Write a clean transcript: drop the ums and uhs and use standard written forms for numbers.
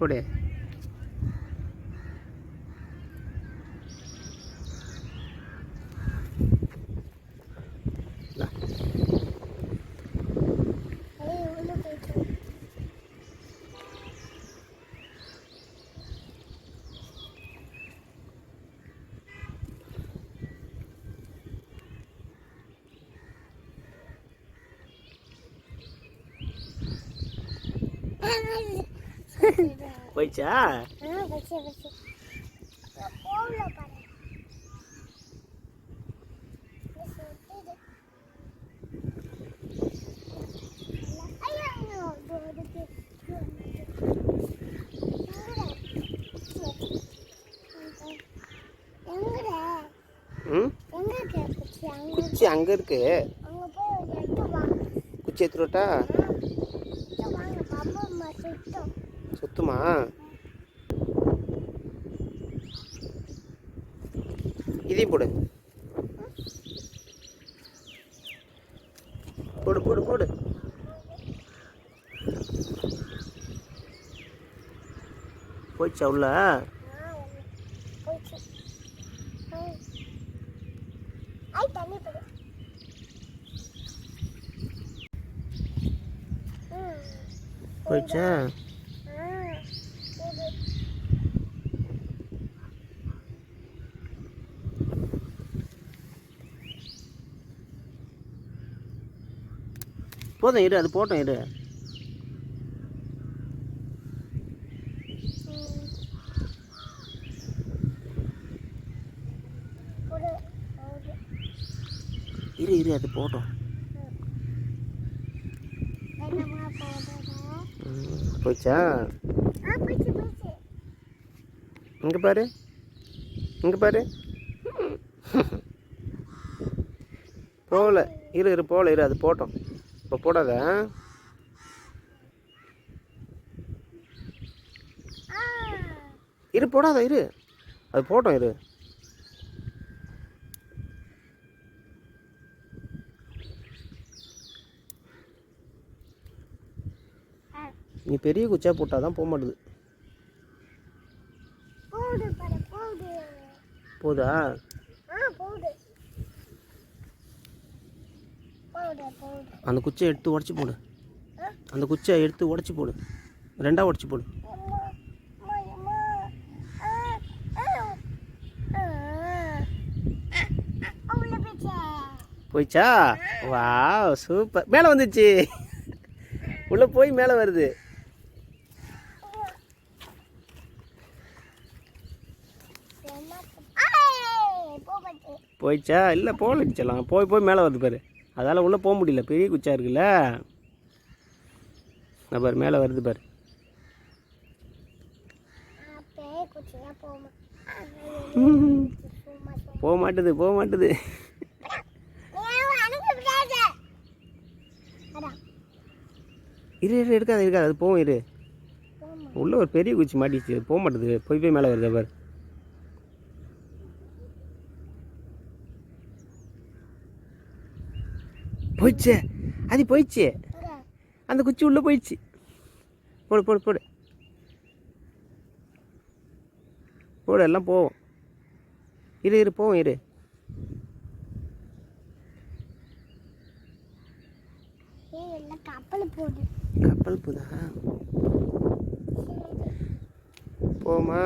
போடு. போயிச்சா? குச்சி அங்க இருக்கு. குச்சி எடுத்துட்டா சுத்துமா? இதையும் போடு போடு போடு போடு. போயிடுச்சா உள்ள? போயிடுச்சா? போதும் இரு, அது போட்டோம் இரு. இரு இரு, அது போட்டோம். போயிடுச்சா? இங்கே பாரு, இங்கே பாரு. போகல. இரு இரு, போகல இரு, அது போட்டோம். இப்போ போடாத. இரு போடாத இரு, அது போட்டோம் இரு. நீ பெரிய குச்சா போட்டால் தான் போக மாட்டுது. போதா? அந்த குச்சியை எடுத்து உடச்சி போடு. அந்த குச்சியை எடுத்து உடச்சி போடு. ரெண்டா உடச்சி போடு. போயிச்சா? Wow super. மேலே வந்துச்சு. உள்ளே போய் மேலே வருது. போயிடுச்சா? இல்லை போகலடிச்சலாம். போய் போய் மேலே வருது பாரு. அதால் உள்ளே போக முடியல, பெரிய குச்சா இருக்குல்ல. நான் பாரு மேலே வருது பாரு. போக மாட்டுது போக மாட்டுது. இரு இரு, இருக்காது இருக்காது, அது போகும் இரு. உள்ளே ஒரு பெரிய குச்சி மாட்டிச்சு, போக மாட்டுது. போய் போய் மேலே வருது பாரு. போயிடுச்சு, அது போயிடுச்சு. அந்த குச்சி உள்ளே போயிடுச்சு. போடு போடு போடு போடு, எல்லாம் போவோம். இரு இரு, போவோம் இரு. கப்பல் போதா? போமா?